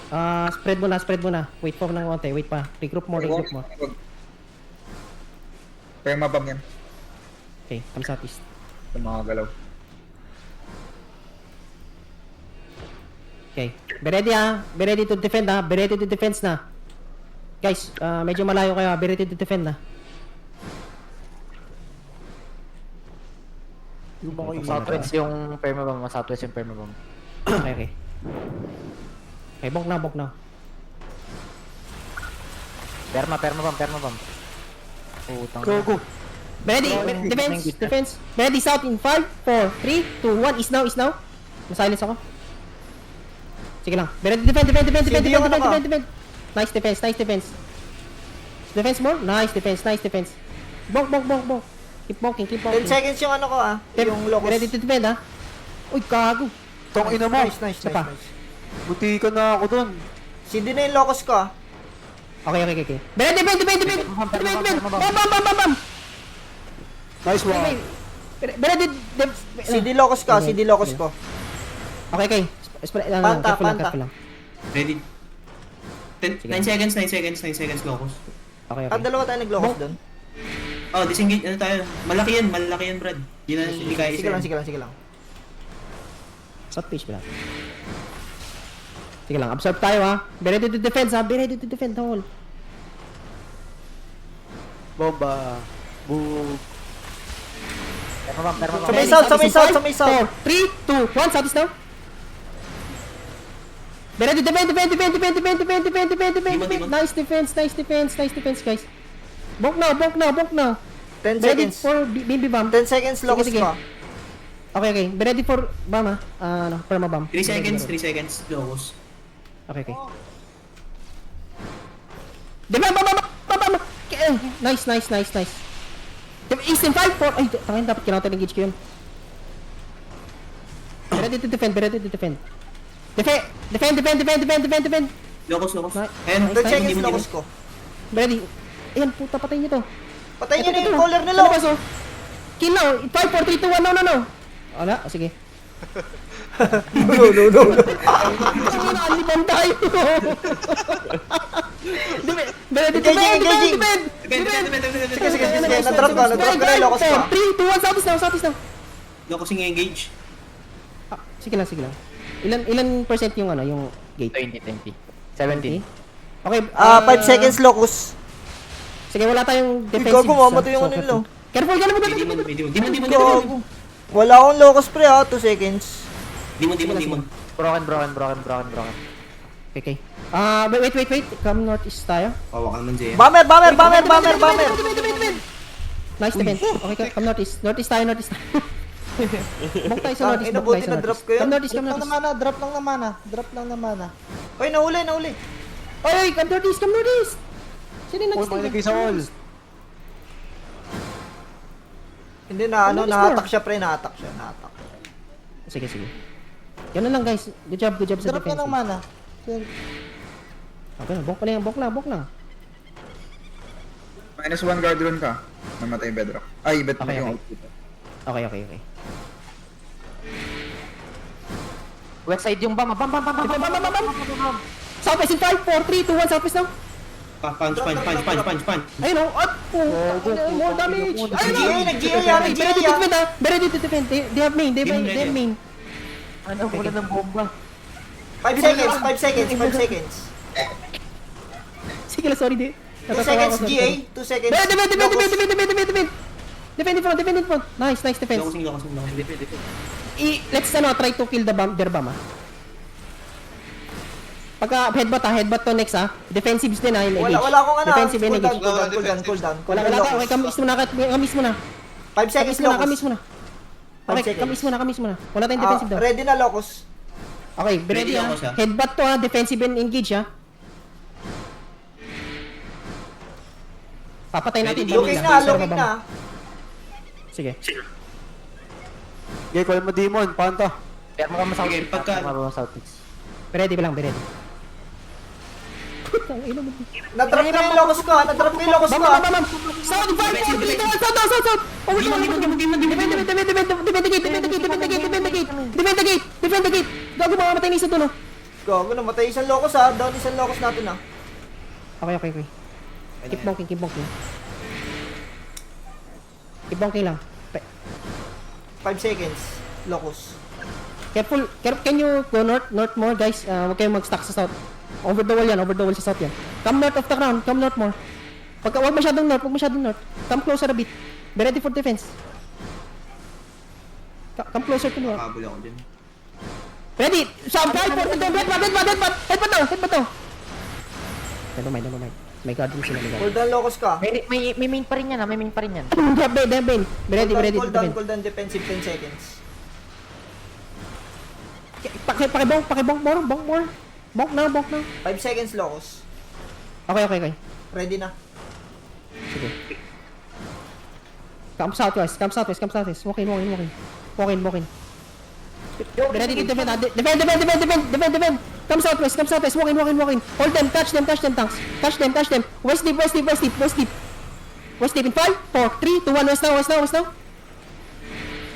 Spread mo na. Wait pa ng konti, wait pa. Regroup mo. Kaya mabam yan. Okay, come southeast. Sa mga galaw. Okay. Be ready ha. Be ready to defend ha. Be ready to defense na. Guys, medyo malayo kayo ha. Be ready to defend na. Southwest yung permabomb, southwest yung permabomb. Okay. Okay, bok na. Permabomb. Utang. Go. Be ready. Defense. Be ready south in 5, 4, 3, 2, 1. Is now. Masilence ako. Sige lang. Be ready. Defend. Nice defense. Defense more. Nice defense. Bok. Keep walking. 10 seconds yung ano ko yung locus. Ready to defend ha. Uy, gago. Tong ina mo. Nice. Isa pa. Buti ka na ako dun. CD na yung locus ko Okay. Ready, defend. Bam. Nice one. Ready, CD locus ko. Okay. Panta. Careful lang. Ready. 9 seconds locus. Okay. Dalawa tayo nag-locus doon. Oh, disengage ano tayo. Malaki yan, Brad. Yun na hindi kaya isa. Sige lang. South page ba natin? Sige lang, absorb tayo ha. Be ready to defend ha. Be ready to defend the whole. Bomba. Boom. Permabomb. Sa may south. 4, 3, 2, 1. South is now. Be ready to defend. Demon. Nice defense guys. Bok now. 10 Be ready seconds. for BB bomb. 10 seconds locus Sige. ko. Okay. Be ready for bomb ha. Perma bomb. 3 seconds locus. Okay. Diba, bam. Nice. East in 5, 4. Ay, tangin, dapat counter-engage ko yun. Be ready to defend. Defend. Locus. Nice. Ayan, 10 seconds demon. locus ko. Be ready. Ayan, puta, patayin nyo to. Patayin nyo na yung Ito. caller nila. Ano ba, so? Kill now. 5, 4, 3, 2, 1. No. Wala, sige. No. Alibam tayo. Be ready to Engaging. defend. Sige. Na-drop ko na yung locus ko. 3, 2, 1. South is now. Locusing engage. Sige lang. Ilan percent yung yung gate? 20. 17. Okay. 5 seconds locus. Sige, wala tayong defensive. Gago, mamatay yung nilo. Careful. Demon. Wala akong locus pre 2 seconds. Demon. Broken. Okay. Wait. Come northeast tayo. Pawakan man Jay. Bomber. Nice defense. Okay, come northeast. Northeast tayo. Bok tayo sa northeast. Inabuti na drop ko yun. Come northeast. Drop lang na mana. Oy, nahuli. Oy, come northeast. Sino yung Uy, nag-stay? makinig sa wall. Hindi na nahatak siya pre, nahatak. Sige. Ganun lang guys. Good job sa Drop defense. na ng mana. Okay, bok lang. -1 guard rune ka. Namatay bedrock. Ay, bet mo Okay. yung output. Okay. West side yung bam. Bam. Southwest in 5, 4, 3, 2, 1. Southwest now. Punch. Ayun o. More damage. Nag-GA. Be ready to defend. They have main. Ano, wala ng bomba. 5 seconds. Sige lang, sorry di. 2 seconds GA, 2 seconds. Defend in front. Nice defense. Locusing. Let's try to kill their bomb Pagka headbutt to next defensives din engage. Wala akong Defensive and engage. Cool down. Wala ka, okay, kamis mo na. 5 seconds locus. Kamis mo na. 5 Okay, seconds. kamis mo na. Wala tayong defensive daw. Ready na locus. Okay, be ready Ready ako siya. Headbutt to defensive and engage Papatay natin. Ready, Looking na. Sige. Okay, call mo demon. Panta. Permabomb south. Okay, pagka- Permabomb southeast. Be ready. Putang ina mo. Na-drop ko yung locus ko. Bam. South, 5, 4, 3, 2, 1, south. Defend the gate. Gago, mamamatay na isa to, no? Gago, namatay isang locus ha. Down isang locus natin ha. Okay. Keep bonking. Keep bonking lang. 5 seconds. Locus. Careful, can you go north more guys? Huwag kayong mag-stuck sa south. Over the wall sa south yan. Come north of the ground, come north more. Huwag masyadong north. Come closer a bit. Be ready for defense. Come closer to me. Kabul ako dyan. Ready! Sub 5, 4, 2, head pa to! Never mind. May guardian sila, may Hold down locus ka. May main pa rin yan, may main pa rin yan. Drop Bane. Be ready to Hold down, defend. cool down defensive 10 seconds. Pakibonk more. Bonk na. 5 seconds locus. Okay. Ready na. Sige. Come southwest. Walk in. Be ready to defend. Defend. Come southwest. Walk in. Hold them, touch them, tanks. Touch them. West deep. West deep in 5, 4, 3, 2, 1, west now.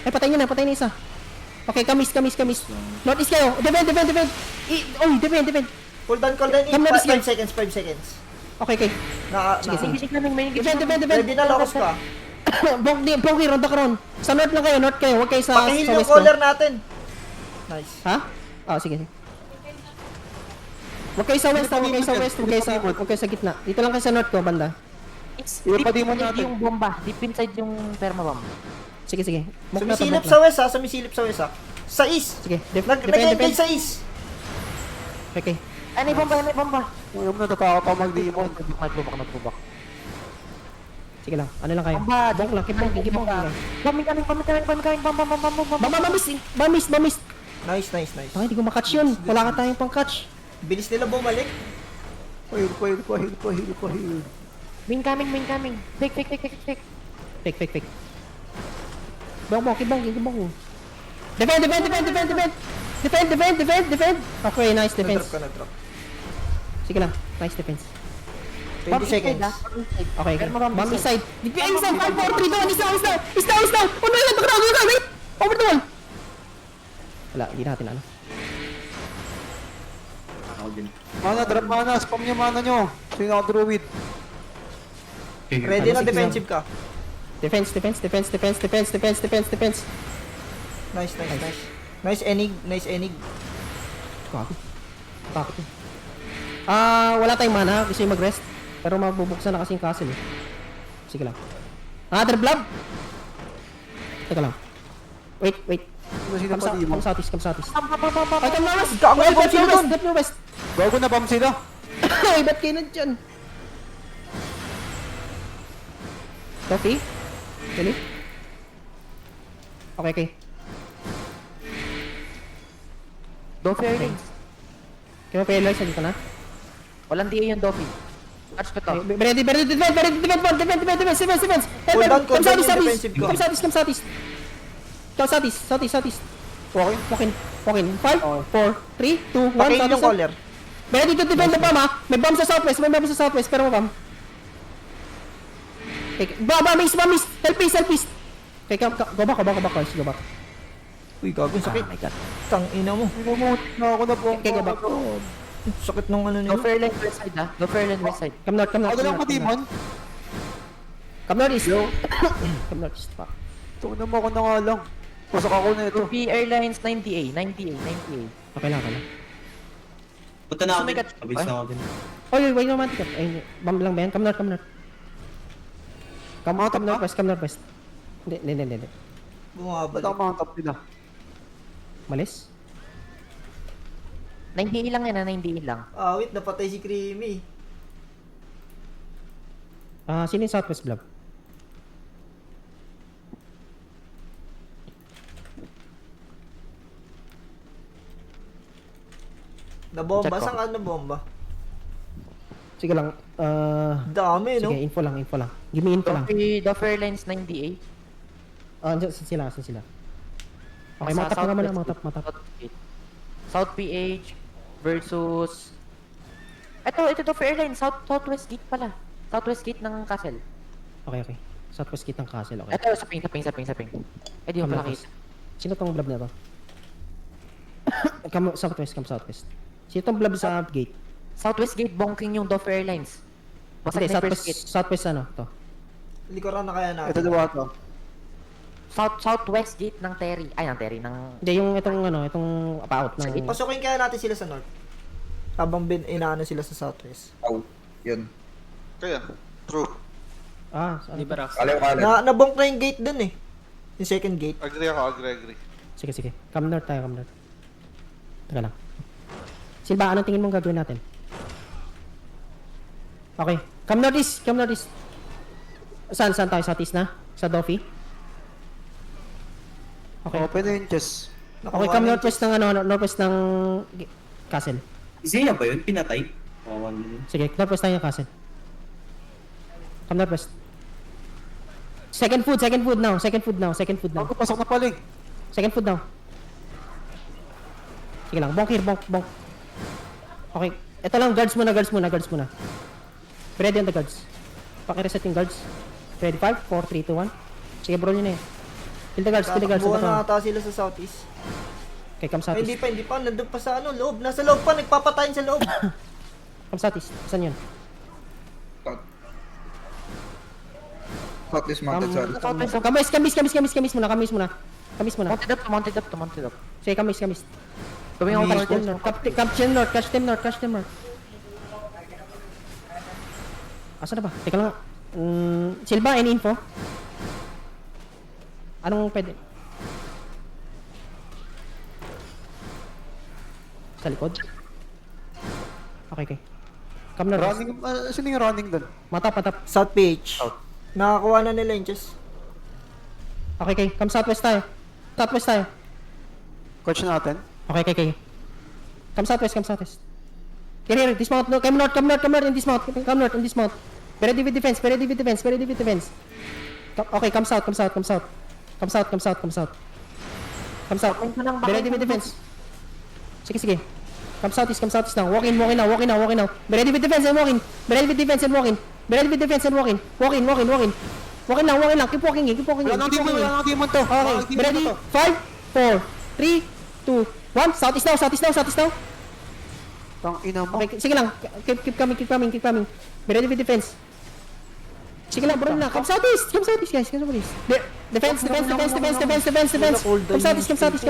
Ay, patay na isa. Okay, kamis. Northeast kayo. Defend. Defend. Hold down, Come na, 5 seconds. Okay. Sige namin, may Defend. Ready na locus ka. Bonk, ronda ka ron. Sa north lang kayo. Huwag kayo sa Pakihil sa yung west ko. caller natin. Nice. Ha? Sige. Huwag kayo sa west, huwag kayo sa gitna. Dito lang kayo sa north ko, banda. Deep inside yung bomba. Deep inside yung permabomb. Sige. Mock na to, Sumisilip mock sa na. west ha. Sumisilip sa west ha. Sa east. Sige, Nag-engage defend. sa east. Okay. Ay, may bomba. Huwag mo natatakot pa mag-demon. Nagbubak. Sige lang, ano lang kayo? Bomba. Bonk lang, keep bonking lang. Coming. Bamis. Nice. Ay, hindi ko makatch yun. Wala ka tayong pang-catch. Bilis nila bumalik. Heal pa. Main coming. Fake. Fake. Bonk, keep bonking. Defend. Okay, nice defense. Nag-drop. Sige lang, nice defense. 20 seconds. Okay. Bomb inside. Inside, 5, 4, 3, 2, 1, is down. Oh no, the ground, wait. Over the wall. Wala, hindi natin ano. Ako din. Drop mana. Spam nyo mana nyo. Sino ako druid? Ready na defensive ka. Defense. Nice. Nice enig. Bakit? Wala tayong mana. Gusto yung mag-rest. Pero mabubuksan na kasi yung castle eh. Sige lang. Another blob! Teka lang. Wait. Sino pa demon? Come southeast. Ay, come na west! Gago, Well, bomb sila dun! Drop your west! Bago na bomb sila. Ay, ba't kayo nandyan? Coffee? Really? Okay. Doffy Airlines. Kaya pa yung dito na? Walang DA yung Doffy. Catch ko to. Ready, defense! Hold down yung defensive ko. Come southeast. Walk in. 5, 4, 3, 2, 1, Pakihil yung caller. Ready to defend the bomb ha? May bomb sa southwest, pero may bomb. Okay, bomb. Help please. Okay, go back, guys. Go back. Uy, gago, sakit. my god. Tang ina mo. Ako na bomb. Okay, go back. Sakit nung ano nila. Doffy Airlines west side ha. Doffy Airlines west side. Come north. Ako lang pa demon. Come northeast. Come northeast pa. Tunan mo ako na nga lang. Pasok ako na ito. Doffy Airlines 90A. Okay lang. Punta na ako din. Sumikat. Pabilis na ako din. Oy, wait naman. Ay, bomb lang ba yan? Come north. Come northwest. Hindi. Ba't Bumabalik. ako mga top nila? Malis? 90A lang yan ha. 90A lang. Awit, napatay si Creamy. Sino yung southwest blob? Nabomba? Check ko. Saan ka nabomba? Sige lang. Dami, no? Sige, info lang. Give me info lang. Doffy Airlines 90A. Saan sila? Okay, mga tap na naman lang, mga tap. South PH versus... Ito Doffy Airlines. Southwest gate pala. Southwest gate ng castle. Okay. Southwest gate ng castle, okay. Ito, saping. Di ko pala kita. Sino tong blob na to? Come southwest. Sino itong blob sa gate? Southwest gate, bonking yung Dove Airlines. Basag Hindi, na yung first gate. southwest ano, to. Likuran na kaya Ito natin. dalawa to. Southwest gate ng Terry. Ay, ng Terry, ng... Hindi, yung itong ano, itong pa-out ng... Pasukin kaya natin sila sa north. Habang inaano sila sa southwest. Oh, yun. Kaya, true. Ah, saan? Kalaw. Nabonk na yung gate dun eh. Yung second gate. Agree ako, agree. Sige, sige. Come north tayo, come north. Teka lang. Silba, anong tingin mong gagawin natin? Okay. Come northeast, come northeast. Saan tayo? Southeast na? Sa Doffy? Okay. Oh, pwede yung chess. Okay, come northwest ng ano, northwest ng castle. Isaiah ba yun? Pinatay? Kawawa naman. Sige, northwest tayo ng castle. Come northwest. Second food now. Bago pasok na paling. Second food now. Sige lang, bonk here, bonk. Okay, ito lang, guards muna. Ready on the guards. Paki-reset yung guards. Ready, 5, 4, 3, 2, 1. Sige, bro, yun na yun. Kill the guards. Tatakbuhan na ata sila sa southeast. Okay, come Ay, southeast. hindi pa. Nandun pa sa ano, loob. Nasa loob pa, nagpapatayin sa loob. Come southeast. Saan yun? South is mounted, sorry. Kamis muna. Mounted up. Sige, kamis. Gawin ako Catch them north. Asa na ba? Teka lang nga. Silva, any info? Anong pwede? Sa likod? Okay. Come north. Running, sino yung running doon? Matap. South PH. Nakakuha na nila yung chest. Okay. Come southwest tayo. Coach natin. Okay. Come southwest. Here, dismount. No, come north, and dismount. Come north, and dismount. Be ready with defense. Okay, come south. Come south. Be ready with defense. Sige. Come southeast now. Walk in now. Be ready with defense and walk in. Walk in lang. Keep walking. Wala nang demon to. Okay, be ready? 5, 4, 3, 2, 1. Southeast now. Tang ina mo. Okay, sige lang. Keep coming. Be ready with defense. Sige lang, bro na. Come southeast, guys. Defense. Come southeast.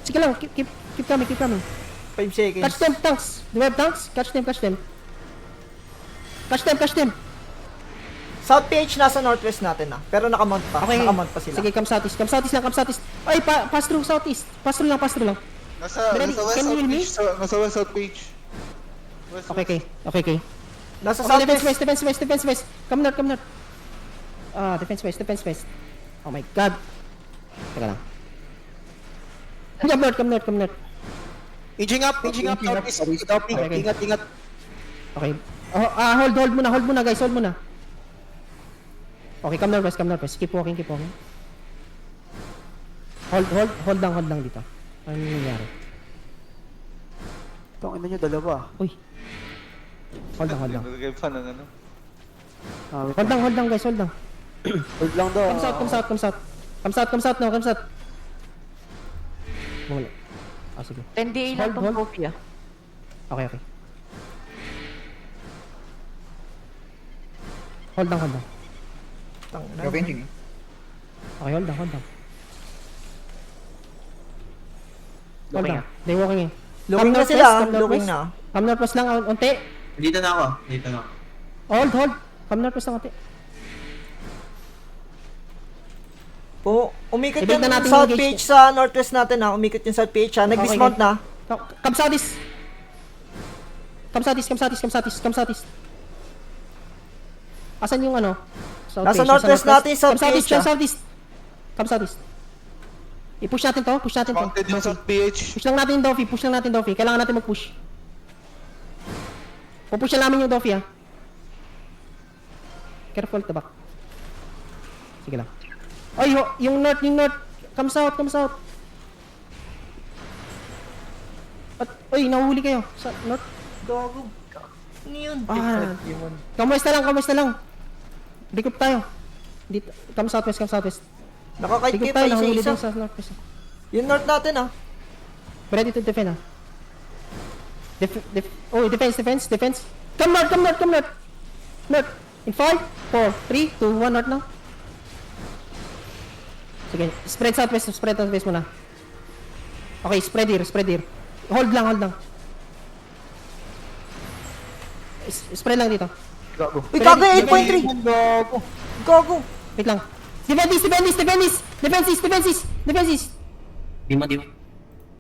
Sige lang, keep coming. 5 seconds. Catch them, tanks. Do we have tanks? Catch them. South PH nasa northwest natin na. Pero nakamount pa. Okay. Nakamount pa sila. Sige, come southeast. Ay, pass through southeast. Pass through lang. Nasa Ready? west Can you hear south me? page. Nasa west south page. Okay. Nasa Okay, southwest. defense west. Come north. Defense west. Oh my god. Teka lang. Come north. Inching up. Southeast. Okay. Ingat. Okay. Hold muna guys, hold muna. Okay, come northwest. Keep walking. Hold lang dito. Ano nangyayari? Tang ina nyo, dalawa. Uy. Hold lang. Nagagay pa ng ano. Hold lang guys, hold lang. Hold lang daw. Come south now. Muna. Sige. 10 DA lang tong Hold. trophy Okay. Hold lang. Revenging. Okay, hold lang. Looking na. They walking in. Looking na Come sila. northwest, Looking na. Come northwest lang, unti. Dito na ako. Hold. Come northwest lang, unti. Umikot I-build yung na natin South yung PH gauge. sa northwest natin ha. Umikot yung South PH ha. Nag-dismount Okay. na. Come southeast. Come southeast. Asan yung ano? Nasa northwest natin, South PH, Come southeast. I-push natin to. Mounted yung south PH. Push lang natin yung Doffy. Kailangan natin mag-push. Pupush na namin yung Doffy ha. Careful, tabak. Sige lang. Ay, yung north. Come south. Ay, nahuhuli kayo. Sa north. Gago. Ano yun? Come west na lang. Recruit tayo. Dito. Come southwest. Nakakait Recruit kayo pa tayo, nahuli isa-isa. din sa northwest. Yung north natin ha. Ready to defend ha. Defense. Come north. North. In 5, 4, 3, 2, 1, north now. Sige, spread southwest muna. Okay, spread here. Hold lang. Spread lang dito. Gago. Uy, gago, 8.3. Gago. Gago. Wait lang. Defend east. Di mo.